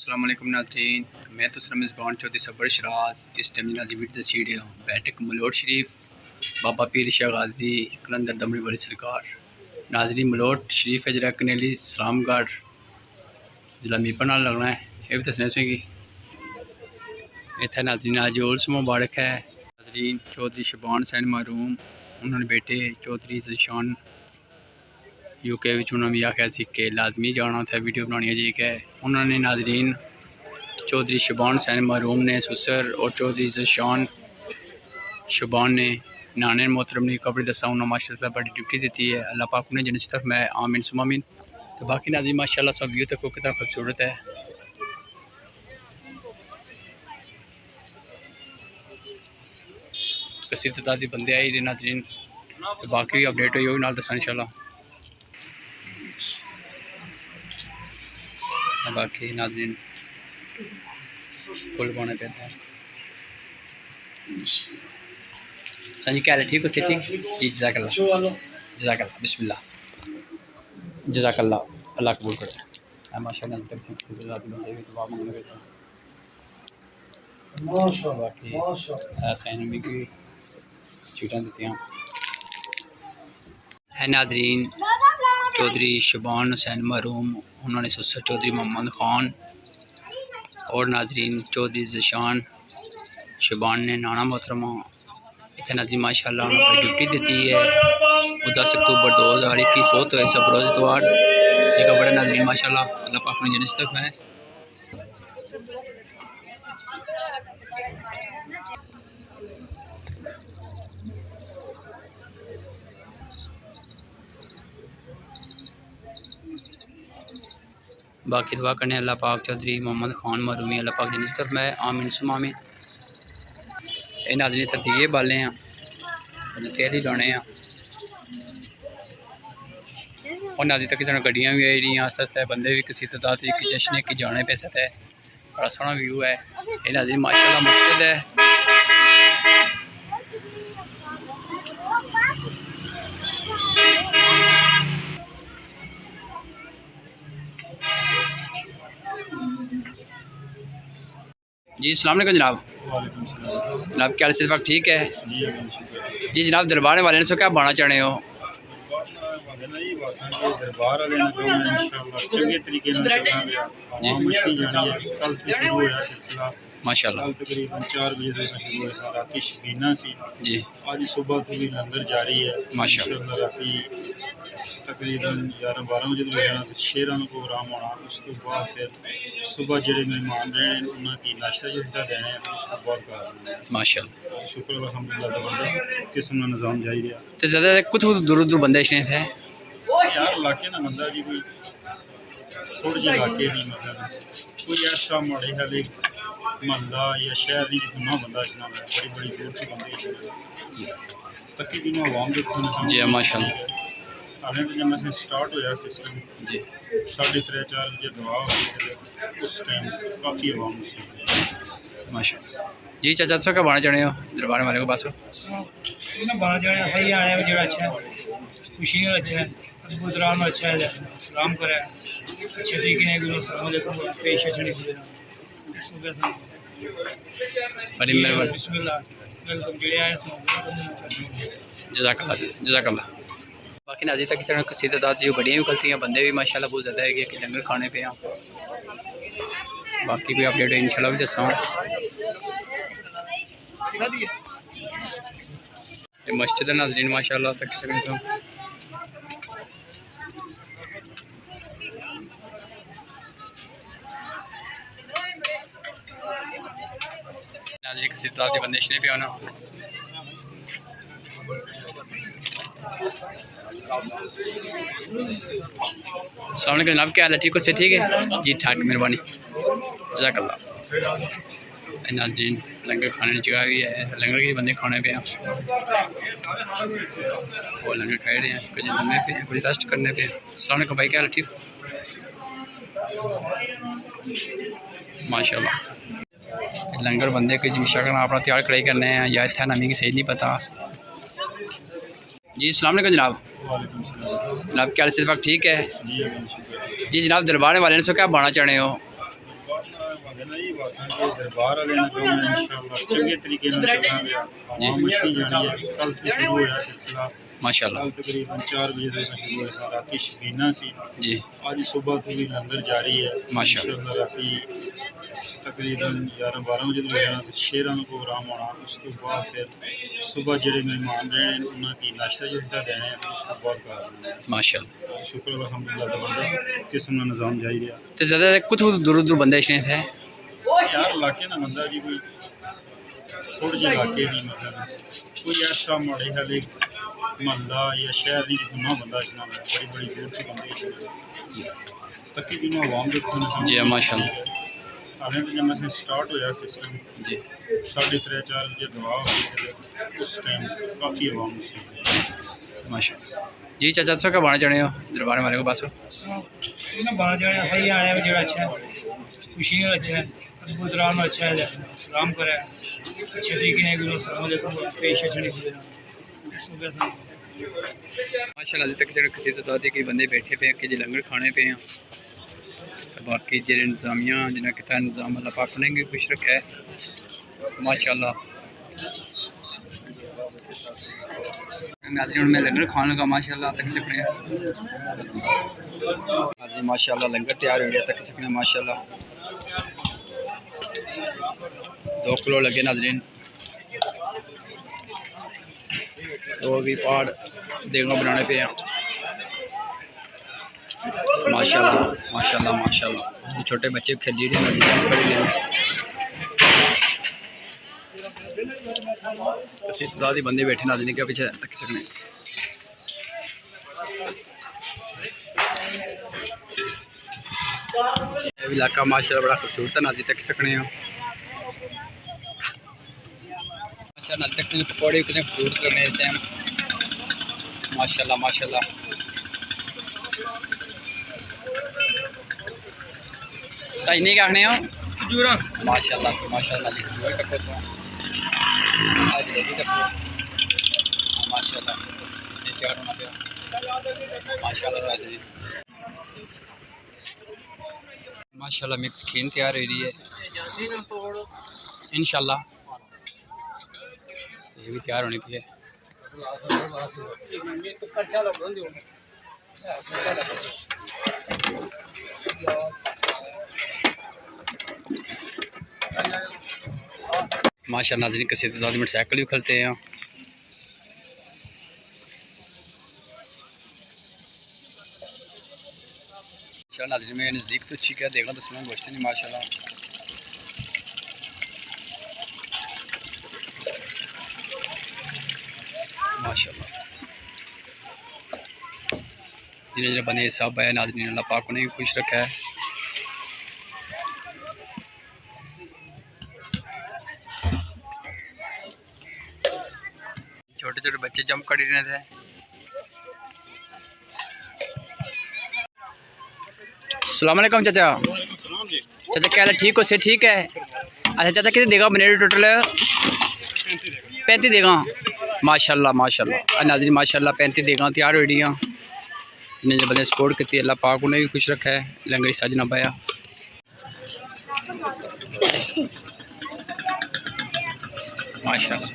अस्सलाम वालेकुम नाज़रीन, मैं तो सर मेज़बान चौधरी सबर शराज। इस टाइम नाजी विद सीढ़ियों बैठक मलोट शरीफ बाबा पीर शाह गाजी कलंदर दमड़ी वाली सरकार नाजरी मलोट शरीफ है जरा कनेली सलामगढ़ जिला मीपा नाल लगना है। ये भी दसने कि इतना नाजरीन आज उर्स मुबारक है। नाजरीन चौधरी शबान हुसैन महरूम उन्होंने बेटे चौधरी ज़शान यूके उन्होंने भी आख्या सी कि लाजमी जाना था वीडियो बनानी जी है। उन्होंने नाजरीन चौधरी शबान हुसैन महरूम ने सुसर और चौधरी ज़शान शबान ने नाने मोहतरम ने कबरी दसा उन्होंने माशाल्लाह बड़ी ड्यूटी दी है। अल्लाह पाक ने जन्नत तरफ मैं आमीन सुमामीन। तो बाकी नाज़रीन माशाल्लाह सब व्यू तक कितना खूबसूरत है। कसी तादाद बंदे आई थे नाजरीन, तो बाकी भी अपडेट हुई होगी नाल दसा इंशाल्लाह। बाकी नाज़रीन फुल पाने पे हैं। संजी क्या हाल है? ठीक हो? से ठीक जी, जज़ाकल्लाह जज़ाकल्लाह बिस्मिल्लाह जज़ाकल्लाह, अल्लाह कबूल करे। माशाल्लाह तक से किसी ज़ाती बंदे भी दुआ मांगने के माशाल्लाह बाकी ऐसा इन्होंने भी सीटें दी है। नाज़रीन चौधरी शबान हुसैन महरूम उन्होंने सुसर चौधरी मोहम्मद ख़ान और नाजरीन चौधरी ज़शान शबान ने नाना मोहतरमा इतने नाजरीन माशाल्लाह उन्होंने ड्यूटी दी है। 10 अक्टूबर 2021 फोत हुए सब रोज़ इतवार। एक बड़े नाजरीन माशाल्लाह अल्लाह पाक ने जन्नत तक में। बाकी दुआ करने अल्लाह पाक चौधरी मोहम्मद ख़ान महरूमी अल्लाह पाक जन्नत तरफ में आमीन सुमामीन। ये नाज़रीन इतने दिए बाले हैं तेल ही लाने हैं और नाज़रीन तक किसी गड्डियाँ भी आई आस्ते आस्ते बंदे भी किसी तादाद की जश्न की जाने पे सकते है। बड़ा सोहना व्यू है। ये नाज़रीन माशाल्लाह मस्जिद है। जी अस्सलाम वालेकुम जनाब। जनाब क्या हाल है? वक्त ठीक है जी जनाब। दरबार वाले ने सो क्या बाना चाहने हो? माशाल्लाह तकरीबन 4 बजे रात शबीना सी जी आज सुबह तो भी लंगर जारी है माशाल्लाह। राती तकरीबन 11-12 बजे तो जाना फिर शेरां का प्रोग्राम होना। उस तो बाद फिर सुबह जेडे मेहमान रहने उन्होंने नाश्ता जुश्ता देना है। उस तो बाद माशाल्लाह शुक्र अल्हम्दुलिल्लाह ज़बरदस्त किस्म का निज़ाम जारी रहा। तो ज़्यादा कुछ दूर दूर बंदे इसने थे यार इलाके ना बंदा जी कोई थोड़े जे इलाके नहीं मतलब कोई ऐसा माड़े हाले महल्ला या शहर नहीं जितना बंदा इसना बड़ी बड़ी दूर से बंदे तक दिनों आवाम देखो जी माशाल्लाह। हाले तो जब से स्टार्ट होया सिस्टम जी 3:30-4 बजे दवा हुई उस टाइम काफ़ी आवाम थी माशाल्लाह। जी चाचा सो क्या बाना चाहने हो दरबार वाले को बस बाना चाहने सही आया जो अच्छा है खुशी अच्छा है अबू दराम अच्छा है सलाम करे अच्छे तरीके से अस्सलाम वालेकुम पेश छड़ी बड़ी मेहरबानी बिस्मिल्लाह वेलकम जेड़े आए जज़ाकल्लाह जज़ाकल्लाह। बाकी नाज़रीन तक किसी तादाद जो गड्डियाँ भी खलती हैं बंदे भी माशाल्लाह बहुत ज़्यादा है कि लंगर खाने पे हैं। बाकी कोई अपडेट इंशाल्लाह भी दसा। ये मस्जिद है नाज़रीन माशाल्लाह तक नाज़रीन किसी तादाद बंदे इसने पे आना। सामने का जनाब क्या हाल है? ठीक हो? से ठीक है जी ठाक मेहरबानी जज़ाकल्लाह। नाज़रीन लंगर खाने की जगह भी है। लंगर के बंदे खाने पे हैं और लंगर खा रहे हैं कुछ लम्बे पे हैं कुछ रेस्ट करने पे। अस्सलाम वालेकुम भाई क्या हाल है? ठीक माशाल्लाह। लंगर बंदे के जिम्मेशा करना अपना तैयार कड़ाई करने हैं या इतना नमी की सही नहीं पता। जी अस्सलाम वालेकुम जनाब। जनाब क्या हाल है? वक्त ठीक है जी जनाब। दरबार वाले ने सो क्या बाना चाहने हो? जी बस दरबार वाले ने काम इंशाल्लाह चंगे तरीके नाल चलांगे आवाम मछली जानी है कल से शुरू होया सिलसिला माशाल्लाह कल तकरीबन 4 बजे से शुरू होया राती शबीना सी जी आज सुबह तो भी लंगर जारी है माशाल्लाह राती तकरीबन 11-12 बजे तक जाना शेरां का प्रोग्राम होना उस तो बाद फिर सुबह जेडे मेहमान रहने उन्होंने की नाश्ता जुश्ता देना है उस तो बाद कर माशाल्लाह शुक्र अल्हम्दुलिल्लाह जबरदस्त किस्म का निज़ाम जारी रहा तो ज़्यादा कुछ दूर दूर बंदे इसने थे यार इलाके ना बंदा जी कोई थोड़े जे इलाके नहीं मतलब कोई ऐसा माड़े हाले महल्ला या शहर नहीं जितना बंदा इसना बड़ी बड़ी दूर से बंदे तकरीबन आवाम के जी माशाल्लाह हाले तो जब से स्टार्ट होया सिस्टम जी 3:30-4 बजे दुआ हुई उस टाइम काफ़ी आवाम सी माशाल्लाह जी चाचा सो क्या बाण चढ़े हो दरबार वाले को पास इन्हें बाहर जाने सही आने में जो अच्छा है खुशी में अच्छा है अबू दराम अच्छा है सलाम करे अच्छे तरीके से गुरु सलाम अलैकुम पेश चढ़ी माशाल्लाह अभी तक किसी तो कि बंदे बैठे पे हैं कि लंगर खाने पे हैं तो बाकी जो इंतजामिया जिन्हें कितना निज़ाम अल्लाह पाक ने भी खुश रखा है माशाल्लाह नाज़रीन में लंगर खाने का माशाल्लाह तक सकने आज माशाल्लाह लंगर तैयार हो गया तक सकने माशाल्लाह 2 किलो लगे नाज़रीन तो भी पहाड़ देगा बनाने पे हैं माशाल्लाह माशाल्लाह माशाल्लाह छोटे बच्चे खेल रहे हैं किसी तादाद ही बंदे बैठे नाज़रीन के पीछे तक सकने इलाका माशाल्लाह बड़ा खूबसूरत है नाज़रीन तक सकने अच्छा नाज़रीन तक सकने पकौड़े कितने खूबसूरत लग रहे हैं इस टाइम माशाल्लाह माशाल्लाह सही नहीं कहने हो माशाल्लाह माशाल्लाह तक आज जलेबी तक माशाल्लाह इससे तैयार होना पे माशाल्लाह माशाल्लाह मिक्स खीन तैयार हो रही है इंशाल्लाह ये भी तैयार होने की है माशाल्लाह नाज़रीन किसी तादाद में साइकिल भी खलते हैं माशाल्लाह नाज़रीन में नज़दीक तो अच्छी क्या देगा दसना गोश्त नहीं माशाल्लाह माशाल्लाह जिन्हें जो बने सब है नाज़रीन अल्लाह पाक ने भी खुश रखा है छोटे छोटे बच्चे जंप कर रहे थे अस्सलाम वालेकुम चाचा चाचा क्या हाल ठीक हो से ठीक है अच्छा चाचा कितने देगा बने टोटल 35 देगा माशाल्लाह माशाल्लाह नाज़रीन माशाल्लाह 35 देगा तैयार हो रही जिन्हें जो बंदे सपोर्ट की अल्लाह पाक उन्हें भी खुश रखा है लंगरी सज ना पाया माशाल्लाह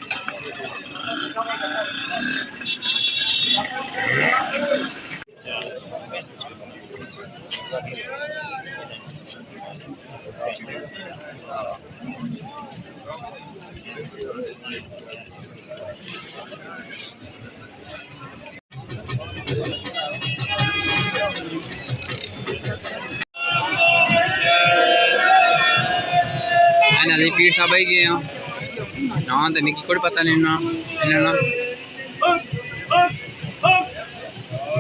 नाज़रीन पीर साहब आई गए हैं ना तो मिगी कोई पता नहीं ना इन्हें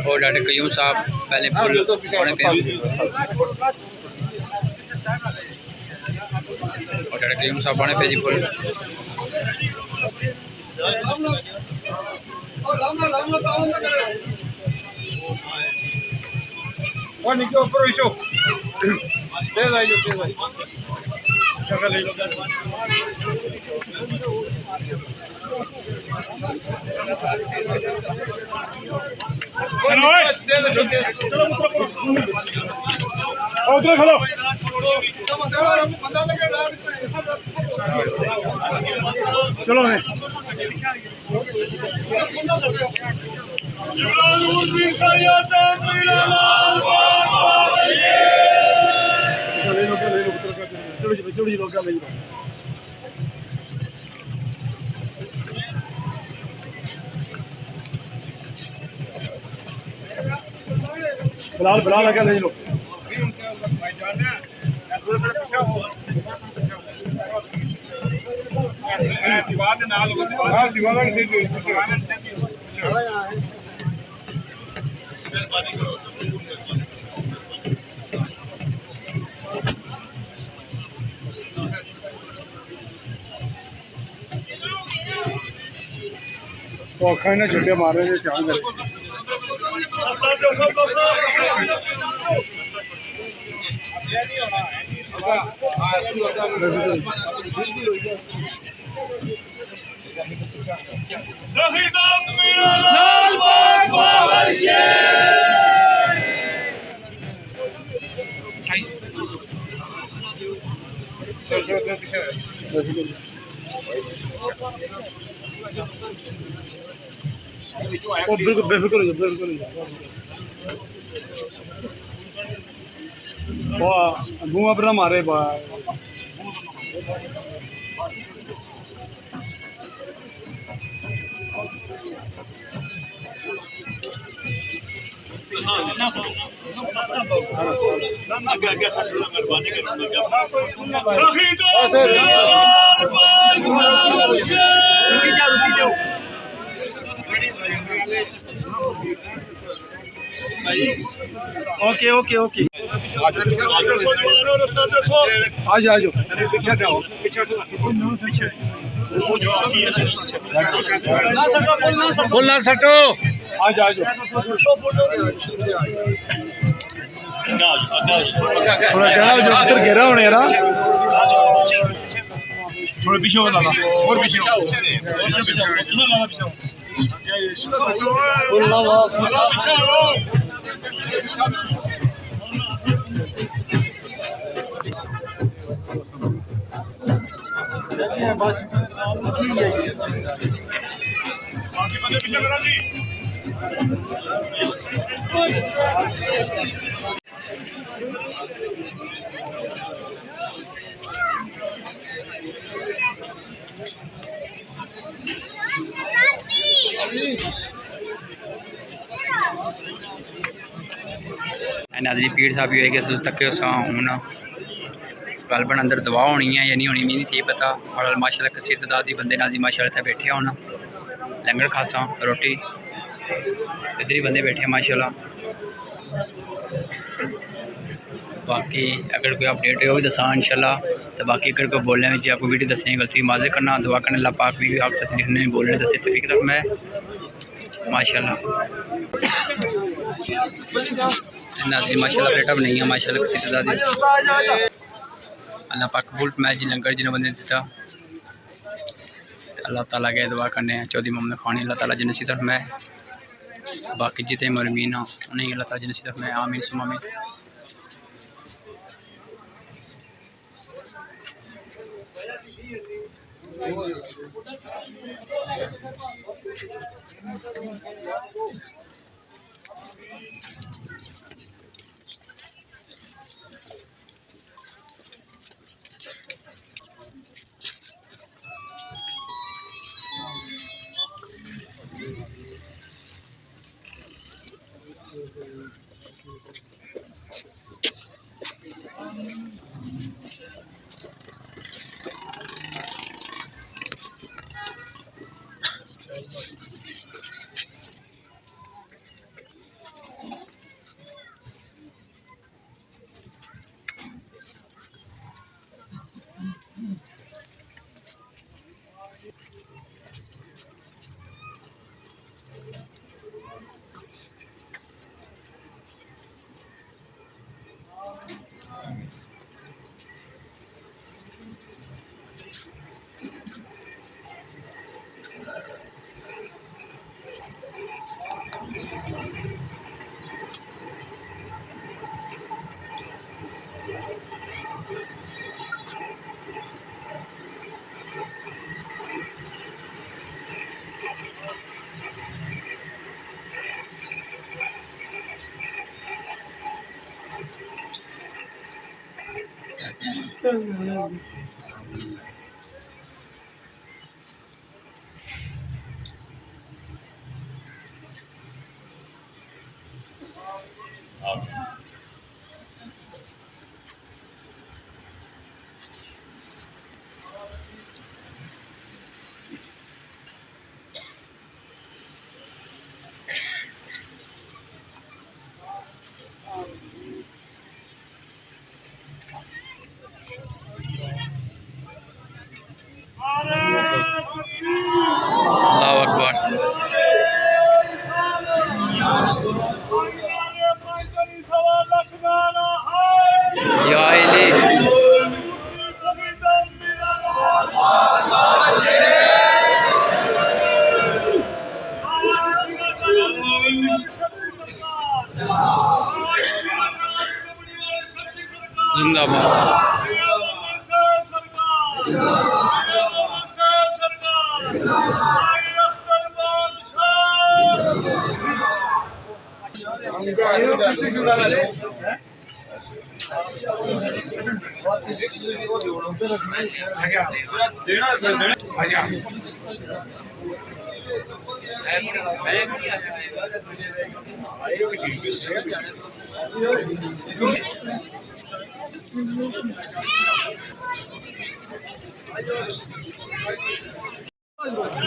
और डॉक्टर कयूम साहब पहले फुल होने पे और डॉक्टर कयूम साहब बने पे जी फुल चलो उधर खड़ो चलो बिलाल बिलाल आगे ले लो दीवार तो खाना झंडे मार रहे थे क्या बिल्कुल बेफिक्र हो बिल्कुल धुआं अपना मारे ओके ओके ओके आज आज बोलना सको आज आज थोड़ा घेरा होने यार थोड़ा पीछे हो दादा और पीछे बस बाकी बंदे पीछे करा जी नाज़रीन पीर साहब भी होएगी उस तक हूँ गलबन अंदर दवा होनी है या नहीं होनी मिगी नहीं सही पता और माशाल्लाह किसी तादाद की बंदे नाजी माशाल्लाह इत्थे बैठे होना लंगर खासा रोटी इधर ही बंदे बैठे माशाल्लाह। बाकी अगर कोई अपडेट हो भी दसा इंशाल्लाह तो बाकी अगर कोई बोलने में आपको वीडियो दसें गलती माजे करना दुआ करने अल्लाह पाक भी आप सच लिखने बोलने दसे तौफीक रख मैं माशाल्लाह। नाज़रीन माशाल्लाह प्लेटा बनाई है माशाल्लाह किसी तादाद अल्लाह पाक कबूल फरमाए जी लंगर जिन्होंने बंदे दिता अल्लाह ताला के दुआ करने चौधरी मोहम्मद खानी अल्लाह ताला जी नसीब फरमाए बाकी जितने मरमीन हो उन्हें अल्लाह ताला जी नसीब फरमाए आमीन सुम्मा आमीन। अल्लाहु अकबर। या इली जिंदाबाद।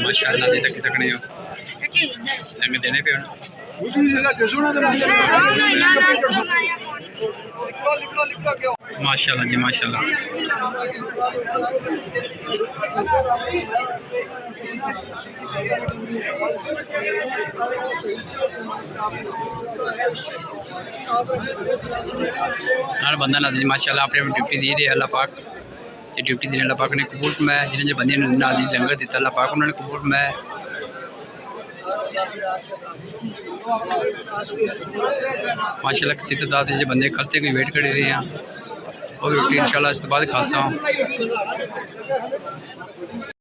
माशाअल्लाह दे तक सकने हो लंग देने पे माशाअल्लाह जी माशाअल्लाह। हर बंदा ना जी माशाअल्लाह अपनी ड्यूटी दी रहे अल्लाह पाक ते ड्यूटी देने अल्लाह पाक ने कबूल फरमाया। जिन्हें बंदे ने नाजी लंगर दिता अल्लाह पाक उन्होंने कबूल फरमाया। माशाअल्लाह किसी तादाद जो बंदे करते कोई वेट कर रहे हैं और रोटी इंशाल्लाह इस तो बाद खासा